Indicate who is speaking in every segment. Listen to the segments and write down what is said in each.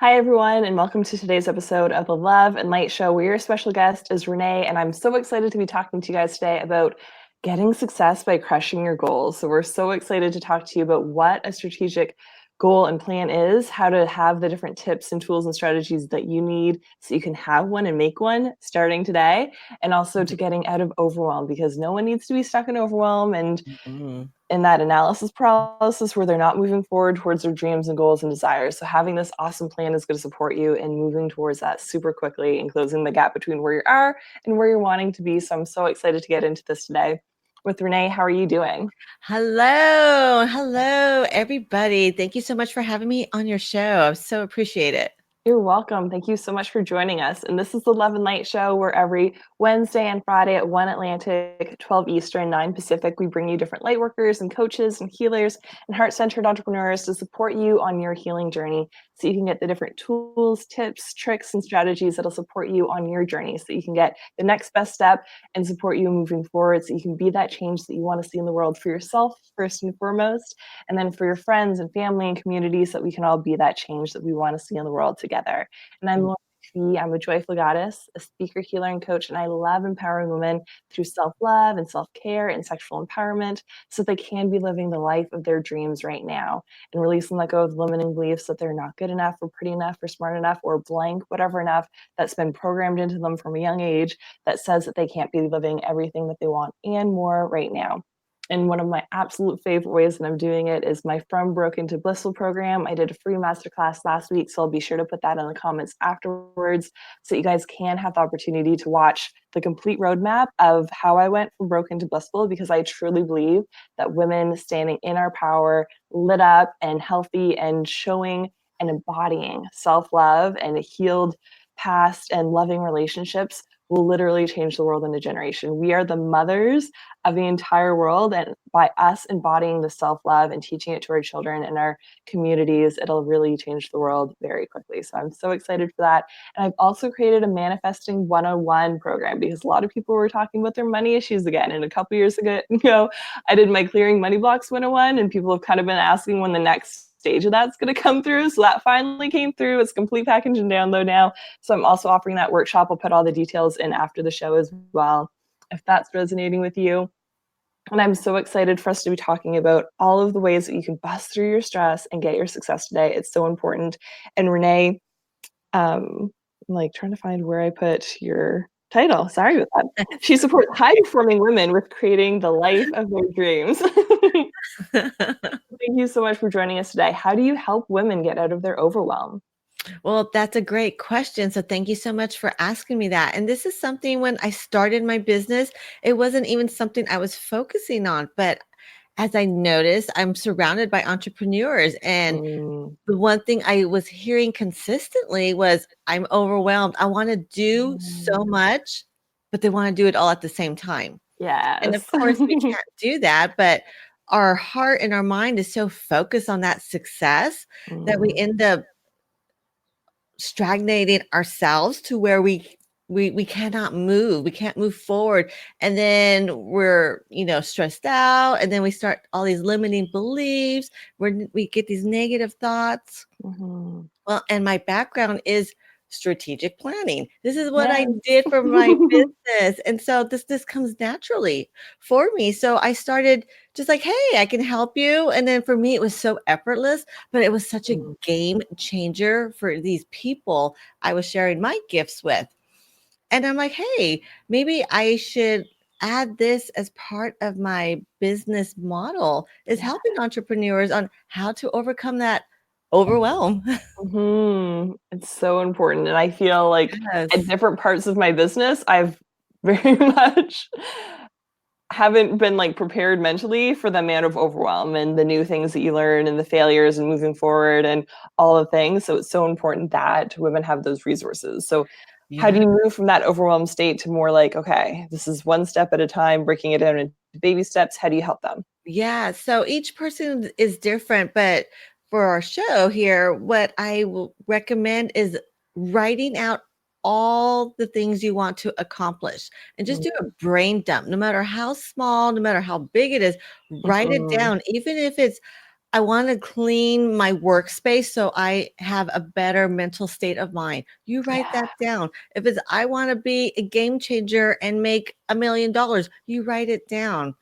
Speaker 1: Hi, everyone, and welcome to today's episode of the Love and Light Show, where your special guest is Renee, and I'm so excited to be talking to you guys today about getting success by crushing your goals. So we're so excited to talk to you about what a strategic goal and plan is, how to have the different tips and tools and strategies that you need so you can have one and make one starting today, and also to getting out of overwhelm, because no one needs to be stuck in overwhelm and
Speaker 2: Mhm.
Speaker 1: in that analysis paralysis where they're not moving forward towards their dreams and goals and desires. So having this awesome plan is going to support you in moving towards that super quickly and closing the gap between where you are and where you're wanting to be. So I'm so excited to get into this today. With Renee, how are you doing?
Speaker 2: Hello, everybody. Thank you so much for having me on your show. I so appreciate it.
Speaker 1: You're welcome. Thank you so much for joining us. And this is the Love and Light Show, where every Wednesday and Friday at 1 Atlantic, 12 Eastern, 9 Pacific, we bring you different light workers and coaches and healers and heart-centered entrepreneurs to support you on your healing journey so you can get the different tools, tips, tricks, and strategies that'll support you on your journey so you can get the next best step and support you moving forward so you can be that change that you want to see in the world for yourself, first and foremost, and then for your friends and family and communities, so that we can all be that change that we want to see in the world together. And I'm Lauren McPhee. I'm a joyful goddess, a speaker, healer, and coach, and I love empowering women through self-love and self-care and sexual empowerment so they can be living the life of their dreams right now and release and let go of limiting beliefs that they're not good enough or pretty enough or smart enough or blank, whatever enough that's been programmed into them from a young age that says that they can't be living everything that they want and more right now. And one of my absolute favorite ways that I'm doing it is my From Broken to Blissful program. I did a free masterclass last week, so I'll be sure to put that in the comments afterwards so you guys can have the opportunity to watch the complete roadmap of how I went from broken to blissful, because I truly believe that women standing in our power, lit up and healthy and showing and embodying self-love and a healed past and loving relationships will literally change the world in a generation. We are the mothers of the entire world, and by us embodying the self-love and teaching it to our children and our communities, it'll really change the world very quickly. So I'm so excited for that. And I've also created a manifesting 101 program, because a lot of people were talking about their money issues again. And a couple years ago, I did my Clearing Money Blocks 101, and people have kind of been asking when the next stage of that's going to come through. So that finally came through. It's complete package and download now. So I'm also offering that workshop. I'll put all the details in after the show as well, if that's resonating with you. And I'm so excited for us to be talking about all of the ways that you can bust through your stress and get your success today. It's so important. And Renee, I'm like trying to find where I put your title. Sorry about that. She supports high performing women with creating the life of their dreams. Thank you so much for joining us today. How do you help women get out of their overwhelm?
Speaker 2: Well, that's a great question. So thank you so much for asking me that. And this is something when I started my business, it wasn't even something I was focusing on. But as I noticed, I'm surrounded by entrepreneurs. And
Speaker 1: Mm.
Speaker 2: the one thing I was hearing consistently was, I'm overwhelmed. I want to do so
Speaker 1: Mm.
Speaker 2: much, but they want to do it all at the same time. And of
Speaker 1: Yes.
Speaker 2: course, we can't do that, but our heart and our mind is so focused on that success that we
Speaker 1: Mm.
Speaker 2: end up stagnating ourselves to where we cannot move. We can't move forward. And then we're, stressed out. And then we start all these limiting beliefs where we get these negative thoughts.
Speaker 1: Mhm.
Speaker 2: Well, and my background is strategic planning. This is what I
Speaker 1: Yes.
Speaker 2: did for my business. And so this comes naturally for me. So I started just like, hey, I can help you. And then for me, it was so effortless, but it was such a
Speaker 1: Mm.
Speaker 2: game changer for these people I was sharing my gifts with. And I'm like, hey, maybe I should add this as part of my business model, is
Speaker 1: Yeah.
Speaker 2: helping entrepreneurs on how to overcome that overwhelm.
Speaker 1: It's so important, and I feel like at
Speaker 2: Yes.
Speaker 1: different parts of my business, I've very much haven't been, like, prepared mentally for the amount of overwhelm and the new things that you learn and the failures and moving forward and all the things, so it's so important that women have those resources. So how do
Speaker 2: Yeah.
Speaker 1: you move from that overwhelmed state to more like, "Okay, this is one step at a time, breaking it down into baby steps." How do you help them?
Speaker 2: Yeah. So each person is different, but for our show here, what I will recommend is writing out all the things you want to accomplish and just
Speaker 1: Mm.
Speaker 2: do a brain dump, no matter how small, no matter how big it is, write it
Speaker 1: Mhm.
Speaker 2: down, even if it's I want to clean my workspace so I have a better mental state of mind. You write
Speaker 1: Yeah.
Speaker 2: that down. If it's I want to be a game changer and make $1 million, you write it down.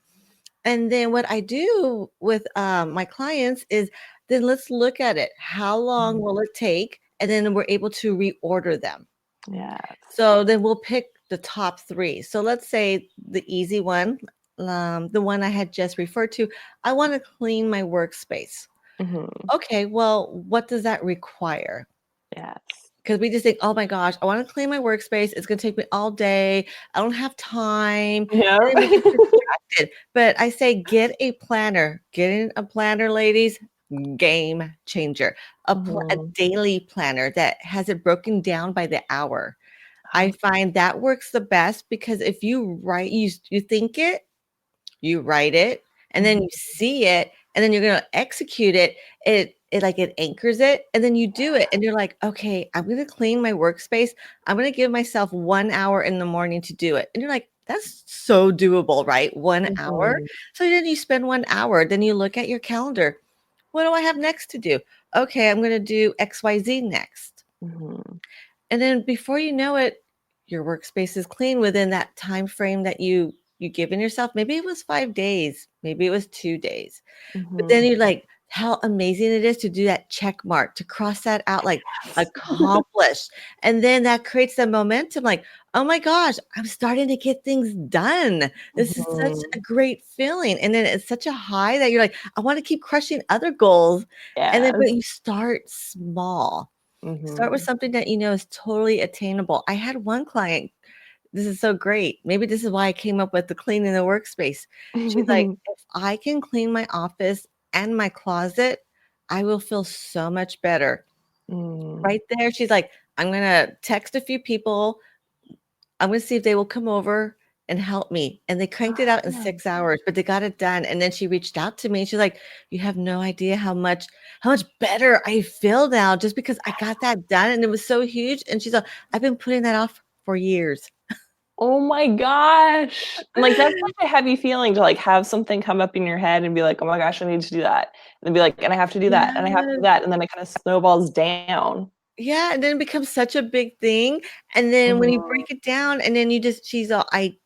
Speaker 2: And then what I do with my clients is then let's look at it. How long
Speaker 1: Mhm.
Speaker 2: will it take? And then we're able to reorder them.
Speaker 1: Yes.
Speaker 2: So then we'll pick the top 3. So let's say the easy one, the one I had just referred to, I want to clean my workspace.
Speaker 1: Mhm.
Speaker 2: Okay, well, what does that require?
Speaker 1: Yes.
Speaker 2: Because we just think, oh my gosh, I want to clean my workspace. It's going to take me all day. I don't have time.
Speaker 1: Yeah.
Speaker 2: And then we get distracted. But I say, get a planner. Get in a planner, ladies. Game changer. A
Speaker 1: Mhm.
Speaker 2: daily planner that has it broken down by the hour. I
Speaker 1: Oh,
Speaker 2: find that works the best because if you write, you think it, you write it, and then
Speaker 1: mhm.
Speaker 2: you see it, and then you're gonna execute it. It like it anchors it, and then you do it, and you're like, okay, I'm gonna clean my workspace. I'm gonna give myself 1 hour in the morning to do it. And you're like, that's so doable, right? 1 hour.
Speaker 1: Mhm.
Speaker 2: So then you spend 1 hour, then you look at your calendar. What do I have next to do? Okay, I'm gonna do XYZ next.
Speaker 1: Mhm.
Speaker 2: And then before you know it, your workspace is clean within that time frame that you given yourself. Maybe it was 5 days, maybe it was 2 days. But then
Speaker 1: Mhm.
Speaker 2: you're like, how amazing it is to do that check mark, to cross that out like
Speaker 1: Yes.
Speaker 2: accomplished. And then that creates the momentum like, oh my gosh, I'm starting to get things done. This is such a
Speaker 1: Mhm.
Speaker 2: great feeling. And then it's such a high that you're like, I want to keep crushing other goals. And then, but
Speaker 1: Yes.
Speaker 2: you start small. Start with
Speaker 1: Mhm.
Speaker 2: something that you know is totally attainable. I had one client, this is so great. Maybe this is why I came up with the cleaning the workspace. She's like, if I can clean my office and my closet, I will feel so much better.
Speaker 1: Mm.
Speaker 2: Right there, she's like, I'm gonna text a few people. I'm gonna see if they will come over and help me. And they cranked it out in
Speaker 1: Awesome.
Speaker 2: 6 hours, but they got it done. And then she reached out to me. She's like, you have no idea how much better I feel now just because I got that done. And it was so huge. And she's like, I've been putting that off for years.
Speaker 1: Oh my gosh. And, like, that's such a heavy feeling to, like, have something come up in your head and be like, "Oh my gosh, I need to do that." And then be like, "And I have to do that, and I have to do
Speaker 2: Yes.
Speaker 1: that," and then it kinda snowballs down.
Speaker 2: Yeah, and then it becomes such a big thing. And then when you
Speaker 1: Mhm.
Speaker 2: break it down, and then you just she's all, I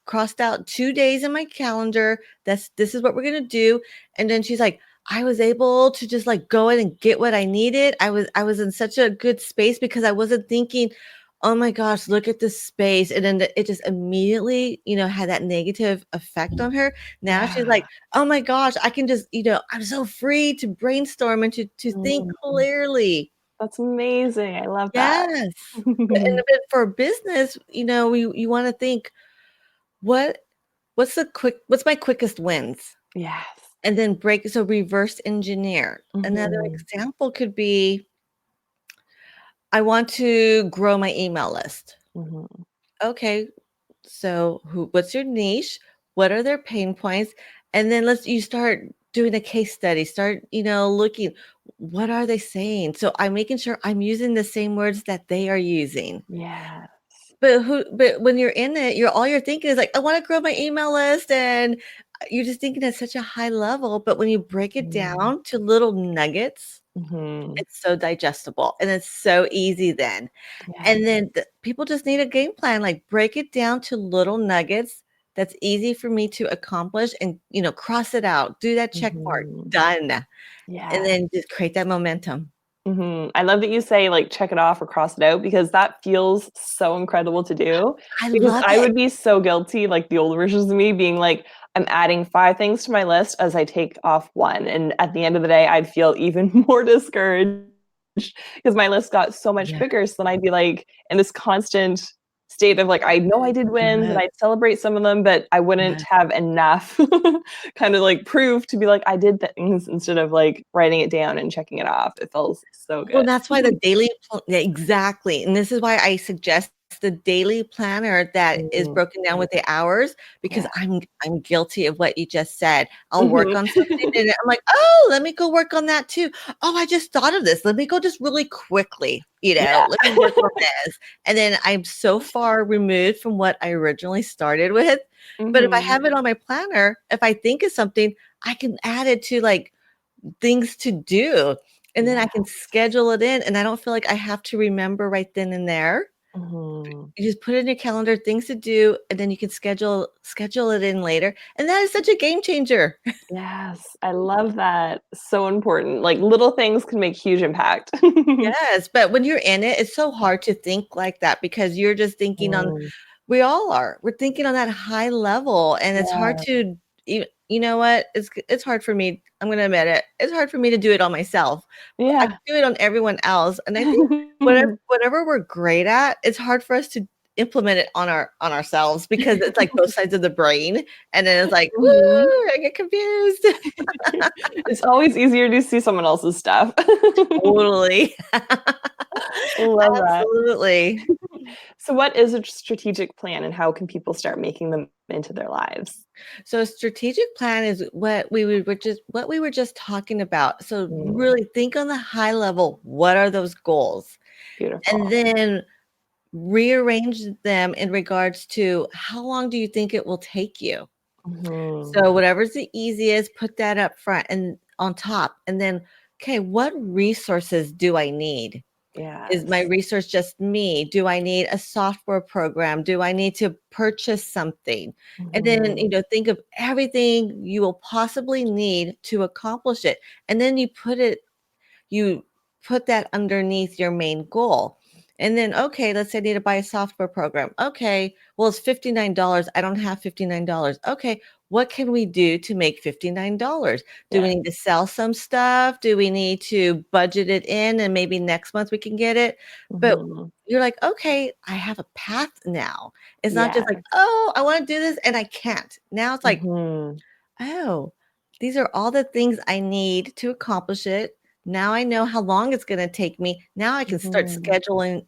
Speaker 2: crossed out 2 days in my calendar. This is what we're gonna do. And then she's like, I was able to just like go in and get what I needed. I was in such a good space because I wasn't thinking, oh my gosh, look at this space. And then it just immediately, had that negative effect on her. Now she's
Speaker 1: Yeah.
Speaker 2: like, oh my gosh, I can just, I'm so free to brainstorm and to think
Speaker 1: Mhm.
Speaker 2: clearly.
Speaker 1: That's amazing, I love that.
Speaker 2: Yes. And a bit for business, you want to think, what what's my quickest wins?
Speaker 1: Yes.
Speaker 2: And then so reverse engineer. Another
Speaker 1: Mhm.
Speaker 2: example could be, I want to grow my email list.
Speaker 1: Mhm.
Speaker 2: Okay, so what's your niche? What are their pain points? And then you start doing a case study, start, looking, what are they saying? So I'm making sure I'm using the same words that they are using.
Speaker 1: Yeah.
Speaker 2: But when you're in it, all you're thinking is like, I want to grow my email list, and you're just thinking at such a high level. But when you break it
Speaker 1: Mm.
Speaker 2: down to little nuggets,
Speaker 1: Mhm.
Speaker 2: it's so digestible and it's so easy then.
Speaker 1: Yeah.
Speaker 2: And then people just need a game plan, like break it down to little nuggets that's easy for me to accomplish, and cross it out, do that check mark,
Speaker 1: Mhm.
Speaker 2: done. And
Speaker 1: Yeah.
Speaker 2: then just create that momentum.
Speaker 1: Mhm. I love that you say, like, check it off or cross it out because that feels so incredible to do,
Speaker 2: I
Speaker 1: because
Speaker 2: love
Speaker 1: I
Speaker 2: it.
Speaker 1: would be so guilty, like, the old versions of me being like, "I'm adding 5 things to my list as I take off 1," and at the end of the day, I'd feel even more discouraged because my list got so much
Speaker 2: Yeah.
Speaker 1: bigger, so then I'd be, like, in this constant state of, like, I know I did wins and
Speaker 2: Yes.
Speaker 1: I'd celebrate some of them, but I wouldn't
Speaker 2: Yes.
Speaker 1: have enough kinda, like, proof to be like, I did things instead of, like, writing it down and checking it off. It feels so
Speaker 2: Well,
Speaker 1: good.
Speaker 2: that's why the daily yeah, exactly, and this is why I suggest the daily planner that is
Speaker 1: Mhm.
Speaker 2: broken down with the hours, because
Speaker 1: Yeah.
Speaker 2: I'm guilty of what you just said. I'll work
Speaker 1: Mhm.
Speaker 2: on something and I'm like, "Oh, let me go work on that too. Oh, I just thought of this. Let me go just really quickly,
Speaker 1: Yeah.
Speaker 2: let me work on this." And then I'm so far removed from what I originally started with. But if I
Speaker 1: Mhm.
Speaker 2: have it on my planner, if I think of something, I can add it to, like, things to do, and then I
Speaker 1: Yeah.
Speaker 2: can schedule it in, and I don't feel like I have to remember right then and there.
Speaker 1: Mhm.
Speaker 2: You just put it in your calendar, things to do, and then you can schedule it in later, and that is such a game changer.
Speaker 1: Yes, I love that. So important. Like, little things can make huge impact.
Speaker 2: Yes, but when you're in it, it's so hard to think like that because you're just thinking on
Speaker 1: Mm,
Speaker 2: we all are. We're thinking on that high level, and it's hard
Speaker 1: yeah.
Speaker 2: to you know what? It's hard for me. I'm gonna admit it. It's hard for me to do it on myself. I
Speaker 1: Yeah.
Speaker 2: can do it on everyone else, and I think whatever we're great at, it's hard for us to implement it on ourselves because it's like both sides of the brain, and then it's like,
Speaker 1: Mhm.
Speaker 2: "Woo, I get confused."
Speaker 1: It's always easier to see someone else's stuff.
Speaker 2: Totally.
Speaker 1: Love that.
Speaker 2: Absolutely.
Speaker 1: So what is a strategic plan and how can people start making them into their lives?
Speaker 2: So a strategic plan is what we were just talking about. So
Speaker 1: Mm,
Speaker 2: really think on the high level, what are those goals? And
Speaker 1: beautiful.
Speaker 2: then rearrange them in regards to how long do you think it will take you?
Speaker 1: Mhm.
Speaker 2: So whatever's the easiest, put that up front and on top. And then, okay, what resources do I need? Is my
Speaker 1: Yes.
Speaker 2: resource just me? Do I need a software program? Do I need to purchase something? And then,
Speaker 1: Mhm.
Speaker 2: think of everything you will possibly need to accomplish it. And then you put that underneath your main goal. And then, okay, let's say I need to buy a software program. Okay, well, it's $59. I don't have $59. Okay, what can we do to make $59? Do we
Speaker 1: Yeah.
Speaker 2: need to sell some stuff? Do we need to budget it in and maybe next month we can get it? But
Speaker 1: Mhm.
Speaker 2: you're like, okay, I have a path now. It's not just like,
Speaker 1: Yes.
Speaker 2: oh, I want to do this and I can't. Now it's like,
Speaker 1: Mhm.
Speaker 2: oh, these are all the things I need to accomplish it. Now I know how long it's gonna take me. Now I can start
Speaker 1: Mhm.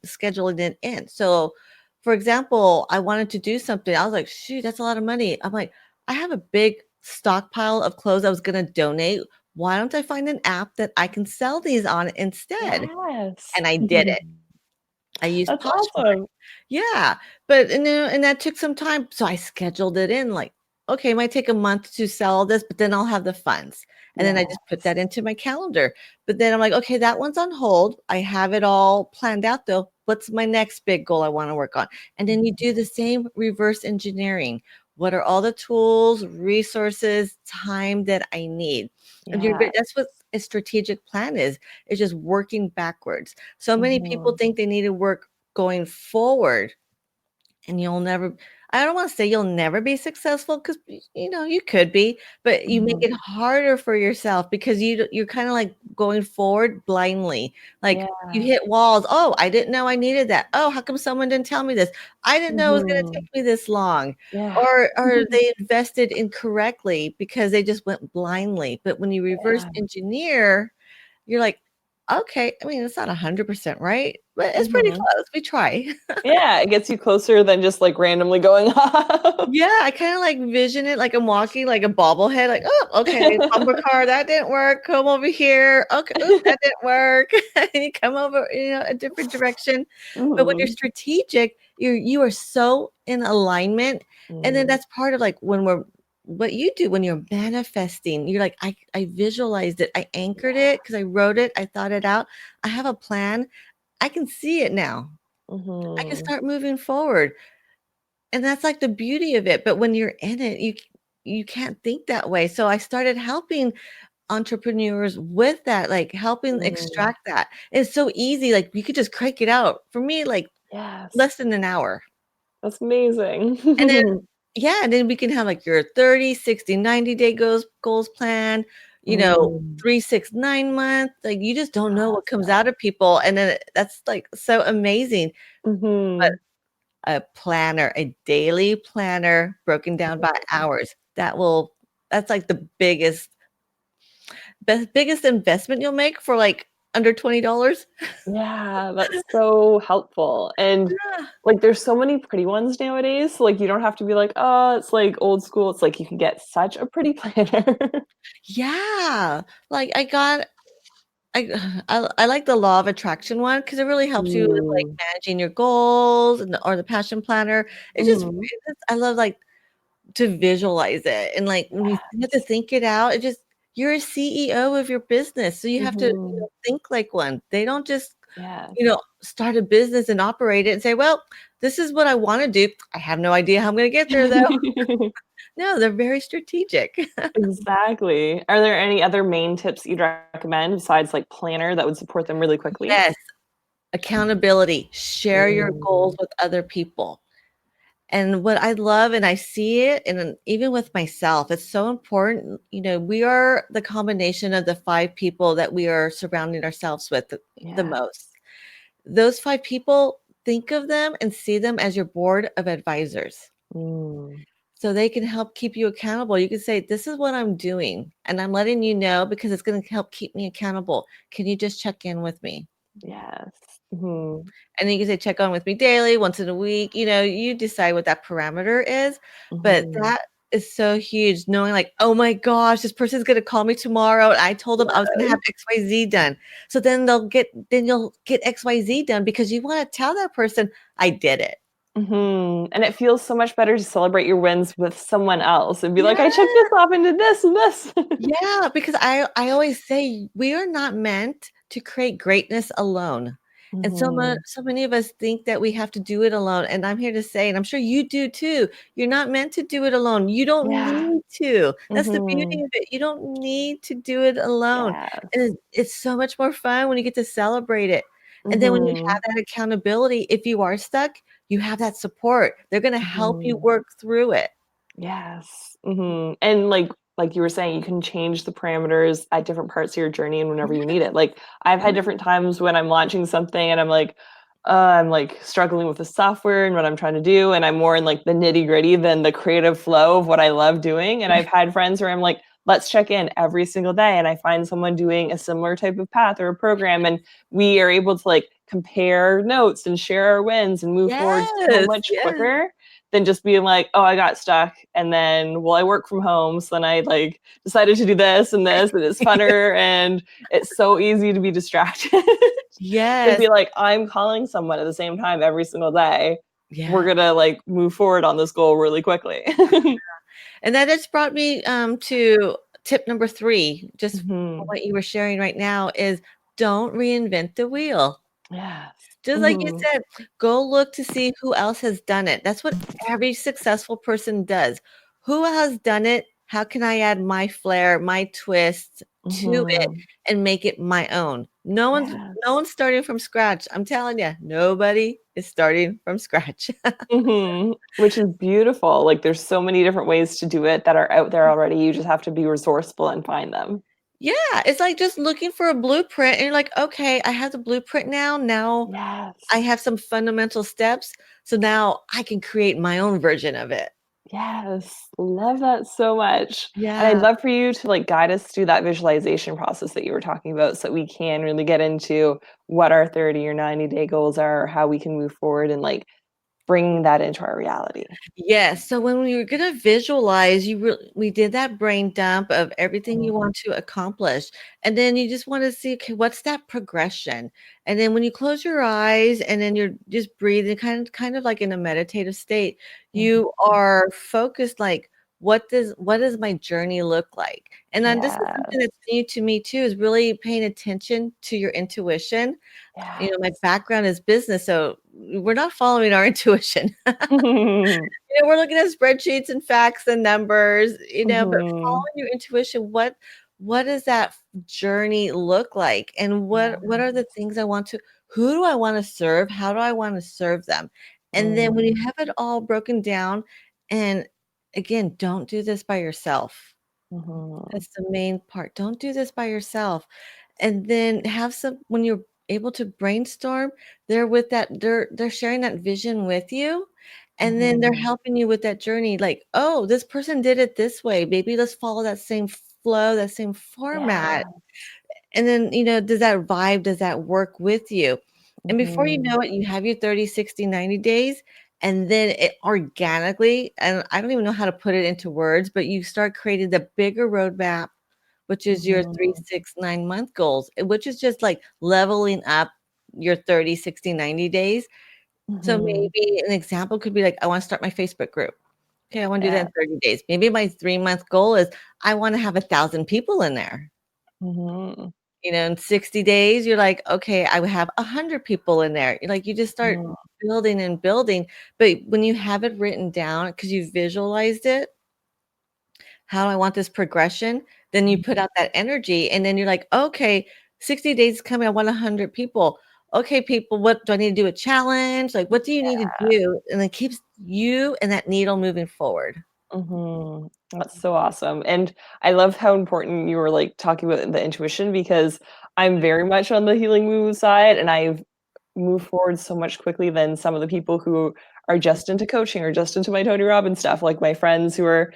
Speaker 2: scheduling it in. So, for example, I wanted to do something. I was like, "Shoot, that's a lot of money." I'm like, "I have a big stockpile of clothes I was gonna donate. Why don't I find an app that I can sell these on instead?"
Speaker 1: Yes.
Speaker 2: And I did it. I used
Speaker 1: That's
Speaker 2: Poshmark.
Speaker 1: awesome.
Speaker 2: Yeah, but and that took some time, so I scheduled it in, like, "Okay, it might take a month to sell this, but then I'll have the funds." And then I just put that
Speaker 1: Yes.
Speaker 2: into my calendar. But then I'm like, "Okay, that one's on hold. I have it all planned out, though. What's my next big goal I wanna work on?" And then you
Speaker 1: Mhm.
Speaker 2: do the same reverse engineering. What are all the tools, resources, time that I need? And
Speaker 1: Yeah.
Speaker 2: that's what a strategic plan is just working backwards. So many people
Speaker 1: Mhm.
Speaker 2: think they need to work going forward, and you'll never I don't wanna say you'll never be successful 'cause, you could be, but you make
Speaker 1: Mhm.
Speaker 2: it harder for yourself because you're kinda, like, going forward blindly. Like, you
Speaker 1: Yeah.
Speaker 2: hit walls, "Oh, I didn't know I needed that. Oh, how come someone didn't tell me this? I didn't know it was gonna
Speaker 1: Mhm.
Speaker 2: take me this long."
Speaker 1: Yeah.
Speaker 2: Or they invested incorrectly because they just went blindly, but when you reverse
Speaker 1: Yeah.
Speaker 2: engineer, you're like, "Okay." I mean, it's not 100% right, but it's pretty
Speaker 1: Mhm.
Speaker 2: close. We try.
Speaker 1: Yeah, it gets you closer than just, like, randomly going off.
Speaker 2: Yeah, I kinda, like, vision it like I'm walking like a bobblehead, like, "Oh, okay, bumper car, that didn't work, come over here, okay, oop, that didn't work." And you come over, a different direction. But when you're
Speaker 1: Mhm.
Speaker 2: strategic, you are so in alignment, and then
Speaker 1: Mm.
Speaker 2: that's part of, like, what you do when you're manifesting, you're like, "I visualized it, I anchored
Speaker 1: Yeah.
Speaker 2: it because I wrote it, I thought it out, I have a plan, I can see it now, I can
Speaker 1: Mhm.
Speaker 2: start moving forward." And that's, like, the beauty of it, but when you're in it, you can't think that way, so I started helping entrepreneurs with that, like, helping
Speaker 1: Mm.
Speaker 2: extract that. It's so easy, like, you could just crank it out. For me, like,
Speaker 1: Yes.
Speaker 2: less than an hour.
Speaker 1: That's amazing.
Speaker 2: And then yeah, and then we can have, like, your 30, 60, 90-day goals plan,
Speaker 1: Mm.
Speaker 2: 3, 6, 9 month, like, you just don't know what comes out
Speaker 1: Awesome.
Speaker 2: of people, and then that's, like, so amazing. But
Speaker 1: Mhm.
Speaker 2: a planner, a daily planner broken down by hours. That's like the biggest investment you'll make for, like, under $20.
Speaker 1: Yeah, that's so helpful, and,
Speaker 2: Yeah.
Speaker 1: like, there's so many pretty ones nowadays, so, like, you don't have to be like, "Oh, it's, like, old school." It's like you can get such a pretty planner.
Speaker 2: Yeah. Like, I I like the law of attraction one because it really helps you with, like,
Speaker 1: Mm.
Speaker 2: managing your goals or the passion planner.
Speaker 1: Mhm.
Speaker 2: I love, like, to visualize it, and, like, when you have to
Speaker 1: Yes.
Speaker 2: think it out, it just you're a CEO of your business. So you have to
Speaker 1: Mhm.
Speaker 2: think like one. They don't just,
Speaker 1: Yes.
Speaker 2: start a business and operate it and say, well, this is what I want to do. I have no idea how I'm going to get there, though. No, they're very strategic.
Speaker 1: Exactly. Are there any other main tips you'd recommend besides, like, planner that would support them really quickly?
Speaker 2: Yes, accountability. Share your goals
Speaker 1: Mm,
Speaker 2: with other people. And what I love, and I see it, and even with myself, it's so important. We are the combination of the 5 people that we are surrounding ourselves with the
Speaker 1: yes.
Speaker 2: most. Those 5 people, think of them and see them as your board of advisors.
Speaker 1: Mm,
Speaker 2: So they can help keep you accountable. You can say, this is what I'm doing, and I'm letting you know because it's going to help keep me accountable. Can you just check in with me?
Speaker 1: yes. Mhm,
Speaker 2: And then you can say, check on with me daily, once in a week. You decide what that parameter is. But
Speaker 1: mhm.
Speaker 2: that is so huge, knowing like, oh my gosh, this person's gonna call me tomorrow. And I told them I was gonna have
Speaker 1: Yes.
Speaker 2: XYZ done. So then you'll get XYZ done because you want to tell that person, I did it.
Speaker 1: Mhm, and it feels so much better to celebrate your wins with someone else and be like,
Speaker 2: Yeah.
Speaker 1: "I checked this off and did this and this."
Speaker 2: Yeah, because I always say we are not meant to create greatness alone. And
Speaker 1: Mhm.
Speaker 2: so many of us think that we have to do it alone. And I'm here to say, and I'm sure you do too, you're not meant to do it alone. You don't
Speaker 1: Yeah.
Speaker 2: need to. That's the beauty
Speaker 1: Mhm.
Speaker 2: of it. You don't need to do it alone. And
Speaker 1: Yes.
Speaker 2: it's so much more fun when you get to celebrate it. And then when you have
Speaker 1: Mhm.
Speaker 2: that accountability, if you are stuck, you have that support. They're going to help you
Speaker 1: Mhm.
Speaker 2: work through it.
Speaker 1: Yes. Mhm, and like you were saying, you can change the parameters at different parts of your journey and whenever you need it. Like, I've had
Speaker 2: Yeah.
Speaker 1: different times when I'm launching something and I'm, like, struggling with the software and what I'm trying to do, and I'm more in, like, the nitty-gritty than the creative flow of what I love doing, and I've had friends where I'm like, "Let's check in every single day," and I find someone doing a similar type of path or a program, and we are able to, like, compare notes and share our wins and move forward so
Speaker 2: Yes.
Speaker 1: much
Speaker 2: Yes.
Speaker 1: quicker than just being like, "Oh, I got stuck," and then, well, I work from home, so then I, like, decided to do this, and it's funner, and it's so easy to be distracted. It'd
Speaker 2: Yes.
Speaker 1: be like, "I'm calling someone at the same time every single day. We're
Speaker 2: Yeah.
Speaker 1: gonna, like, move forward on this goal really quickly."
Speaker 2: And that has brought me to tip number 3, just from
Speaker 1: Mhm.
Speaker 2: what you were sharing right now, is don't reinvent the wheel.
Speaker 1: Yes.
Speaker 2: Just like you
Speaker 1: Mhm.
Speaker 2: said, go look to see who else has done it. That's what every successful person does. Who has done it? How can I add my flair, my twist to it
Speaker 1: Mhm.
Speaker 2: and make it my own? No
Speaker 1: Yes.
Speaker 2: one's starting from scratch. I'm telling you, nobody is starting from scratch.
Speaker 1: Mhm. Which is beautiful, like, there's so many different ways to do it that are out there already, you just have to be resourceful and find them.
Speaker 2: Yeah, it's like just looking for a blueprint, and you're like, "Okay, I have the blueprint now. Now I
Speaker 1: Yes.
Speaker 2: have some fundamental steps, so now I can create my own version of it."
Speaker 1: Yes, love that so much, and I'd
Speaker 2: Yeah.
Speaker 1: love for you to, like, guide us through that visualization process that you were talking about so that we can really get into what our 30 or 90-day goals are, or how we can move forward and, like, bring that into our reality.
Speaker 2: Yes, so when we were gonna visualize, we did that brain dump of everything you
Speaker 1: Mhm.
Speaker 2: want to accomplish, and then you just wanna see, okay, what's that progression? And then when you close your eyes and then you're just breathing kind of like in a meditative state,
Speaker 1: Mhm.
Speaker 2: you are focused like, what does my journey look like? And then this is something
Speaker 1: Yes,
Speaker 2: that's new to me too, is really paying attention to your intuition. My
Speaker 1: yes.
Speaker 2: background is business, so we're not following our intuition. We're looking at spreadsheets and facts and numbers, but
Speaker 1: Mhm.
Speaker 2: following your intuition, what does that journey look like? And what are the
Speaker 1: Yes.
Speaker 2: things I want to who do I want to serve? How do I want to serve them? And then when you
Speaker 1: Mm.
Speaker 2: have it all broken down, and again, don't do this by yourself.
Speaker 1: Mhm.
Speaker 2: That's the main part. Don't do this by yourself. And then have some when you're able to brainstorm, they're sharing that vision with you, and then they're
Speaker 1: Mhm.
Speaker 2: helping you with that journey, like, "Oh, this person did it this way. Maybe let's follow that same flow, that same format."
Speaker 1: Yeah.
Speaker 2: And then, does that vibe, does that work with you? And before you
Speaker 1: Mhm.
Speaker 2: know it, you have your 30, 60, 90 days, and then it organically, and I don't even know how to put it into words, but you start creating the bigger roadmap, which is your 3,
Speaker 1: Mhm.
Speaker 2: 6, 9-month goals, which is just like leveling up your 30, 60, 90 days. So
Speaker 1: Mhm.
Speaker 2: maybe an example could be like, I want to start my Facebook group. Okay, I want to do that
Speaker 1: Yeah.
Speaker 2: in 30 days. Maybe my 3-month goal is I want to have 1,000 people in there.
Speaker 1: Mhm.
Speaker 2: In 60 days, you're like, okay, I would have 100 people in there. You're like, you just start
Speaker 1: Mm.
Speaker 2: building and building. But when you have it written down, because you visualized it, how do I want this progression? Then you put out that energy, and then you're like, okay, 60 days is coming. I want 100 people. Okay, people, what do I need to do? A challenge? Like, what do you need to do? And it keeps you and that needle moving forward.
Speaker 1: Mhm. That's so awesome, and I love how important you were, like, talking about the intuition because I'm very much on the healing woo side, and I've moved forward so much quickly than some of the people who are just into coaching or just into my Tony Robbins stuff, like my friends who are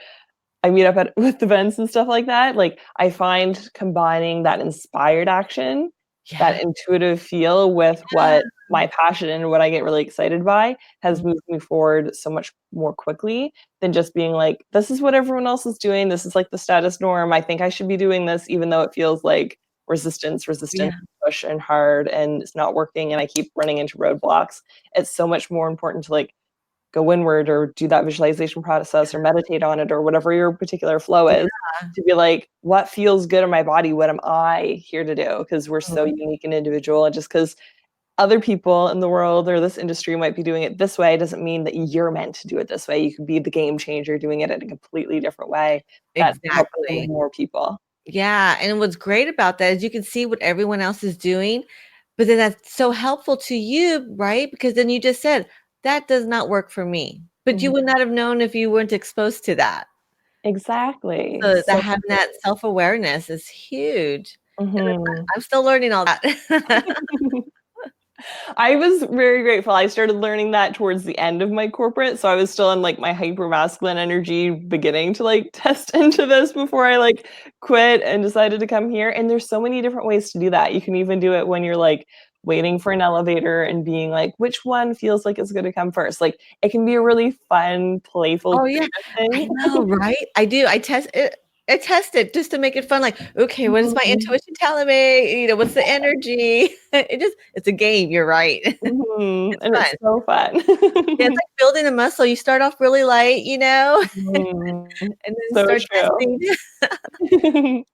Speaker 1: I meet up at with events and stuff like that, like, I find combining that inspired action,
Speaker 2: Yeah.
Speaker 1: that intuitive feel with what my passion and what I get really excited by has moved me forward so much more quickly than just being like, "This is what everyone else is doing, this is, like, the status norm, I think I should be doing this," even though it feels like resistance,
Speaker 2: Yeah.
Speaker 1: push and hard, and it's not working, and I keep running into roadblocks. It's so much more important to, like, go inward or do that visualization process or meditate on it or whatever your particular flow is
Speaker 2: Yeah.
Speaker 1: to be like, what feels good in my body? What am I here to do? Because we're so
Speaker 2: Mhm.
Speaker 1: unique and individual. And just because other people in the world or this industry might be doing it this way doesn't mean that you're meant to do it this way. You could be the game changer doing it in a completely different way that helps so many
Speaker 2: Exactly.
Speaker 1: more people.
Speaker 2: Yeah, and what's great about that is you can see what everyone else is doing, but then that's so helpful to you, right? Because then you just said, "That does not work for me." But you
Speaker 1: Mhm.
Speaker 2: would not have known if you weren't exposed to that.
Speaker 1: Exactly.
Speaker 2: So that
Speaker 1: So
Speaker 2: having that self-awareness is huge, and
Speaker 1: Mhm.
Speaker 2: I'm still learning all that.
Speaker 1: I was very grateful. I started learning that towards the end of my corporate, so I was still in, like, my hyper masculine energy beginning to, like, test into this before I, like, quit and decided to come here, and there's so many different ways to do that. You can even do it when you're, like, waiting for an elevator and being like, "Which one feels like it's gonna come first?" Like, it can be a really fun, playful,
Speaker 2: Oh, yeah.
Speaker 1: creative thing.
Speaker 2: I know, right? I do. I test it just to make it fun, like, "Okay, what is my
Speaker 1: Mhm.
Speaker 2: intuition telling me?" What's the energy? It's a game, you're right.
Speaker 1: Mhm,
Speaker 2: It's
Speaker 1: and it's
Speaker 2: fun.
Speaker 1: so fun.
Speaker 2: Yeah, it's like building a muscle. You start off really light,
Speaker 1: Mhm.
Speaker 2: and then
Speaker 1: So
Speaker 2: start
Speaker 1: true.
Speaker 2: testing.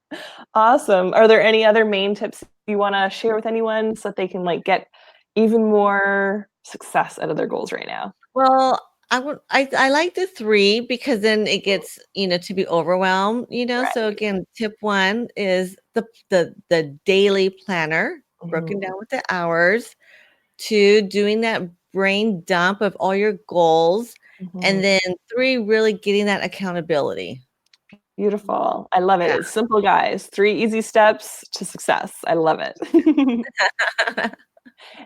Speaker 1: Awesome. Are there any other main tips you wanna share with anyone so that they can, like, get even more success out of their goals right now?
Speaker 2: Well, I like the 3 because then it gets, to be overwhelmed. So
Speaker 1: Right.
Speaker 2: again, tip 1 is the daily planner broken
Speaker 1: Mhm,
Speaker 2: down with the hours. 2, doing that brain dump of all your goals, and
Speaker 1: mhm.
Speaker 2: then 3, really getting that accountability.
Speaker 1: Beautiful. I love it.
Speaker 2: Yeah.
Speaker 1: It's simple, guys. 3 easy steps to success. I love it.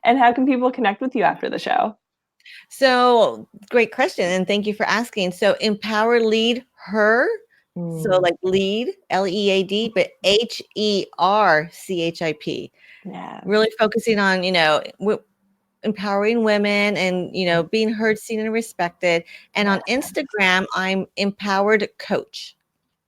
Speaker 1: And how can people connect with you after the show?
Speaker 2: So, great question, and thank you for asking. So, empower, lead her. So,
Speaker 1: Mm,
Speaker 2: like lead, Lead, but Herchip.
Speaker 1: yeah,
Speaker 2: Really focusing on, empowering women and, being heard, seen, and respected. And
Speaker 1: yeah.
Speaker 2: on Instagram, I'm empowered coach.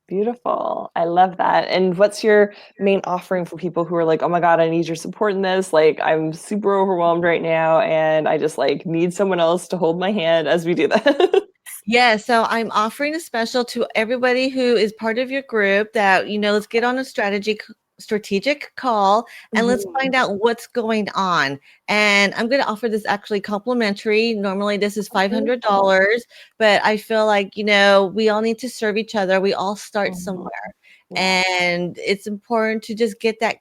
Speaker 1: Beautiful. I love that. And what's your main offering for people who are like, "Oh my god, I need your support in this. Like, I'm super overwhelmed right now, and I just, like, need someone else to hold my hand as we do that."
Speaker 2: Yeah, so I'm offering a special to everybody who is part of your group that, let's get on a strategic call and let's
Speaker 1: Mhm.
Speaker 2: find out what's going on. And I'm going to offer this actually complimentary. Normally this is
Speaker 1: Oh, beautiful.
Speaker 2: $500, but I feel like, we all need to serve each other. We all start
Speaker 1: Mhm.
Speaker 2: somewhere.
Speaker 1: Yeah.
Speaker 2: And it's important to just get that.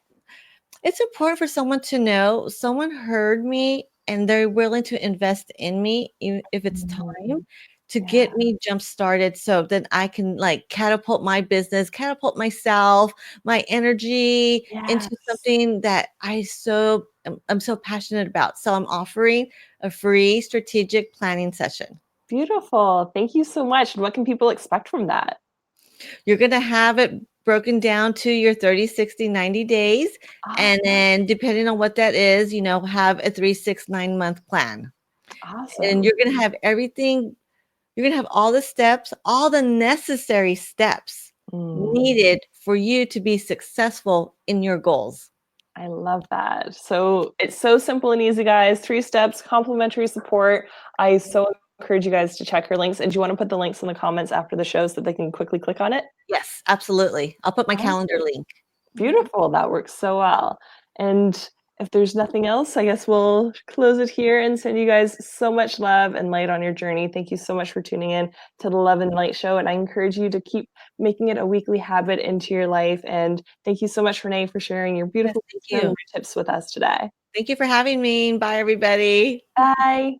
Speaker 2: It's important for someone to know someone heard me and they're willing to invest in me, even if it's time
Speaker 1: Mhm.
Speaker 2: to
Speaker 1: Yeah.
Speaker 2: get me jump started so then I can like catapult my business, catapult myself, my energy into
Speaker 1: Yes.
Speaker 2: something that I'm so passionate about. So I'm offering a free strategic planning session.
Speaker 1: Beautiful. Thank you so much. And what can people expect from that?
Speaker 2: You're going to have it broken down to your 30, 60, 90 days. And
Speaker 1: Awesome.
Speaker 2: then depending on what that is, have a 3, 6, 9-month plan. And
Speaker 1: Awesome.
Speaker 2: you're going to have everything, you're going to have all the steps, all the necessary steps
Speaker 1: Mm.
Speaker 2: needed for you to be successful in your goals.
Speaker 1: I love that. So it's so simple and easy, guys. 3 steps, complimentary support. I so encourage you guys to check her links. And do you want to put the links in the comments after the show so they can quickly click on it?
Speaker 2: Yes, absolutely. I'll put my calendar
Speaker 1: Awesome.
Speaker 2: link.
Speaker 1: Beautiful. That works so well. And if there's nothing else, I guess we'll close it here and send you guys so much love and light on your journey. Thank you so much for tuning in to the Love and Light Show. And I encourage you to keep making it a weekly habit into your life. And thank you so much, Renee, for sharing your
Speaker 2: Yes,
Speaker 1: beautiful
Speaker 2: thank
Speaker 1: wisdom
Speaker 2: you.
Speaker 1: and your tips with us today.
Speaker 2: Thank you for having me. Bye, everybody.
Speaker 1: Bye.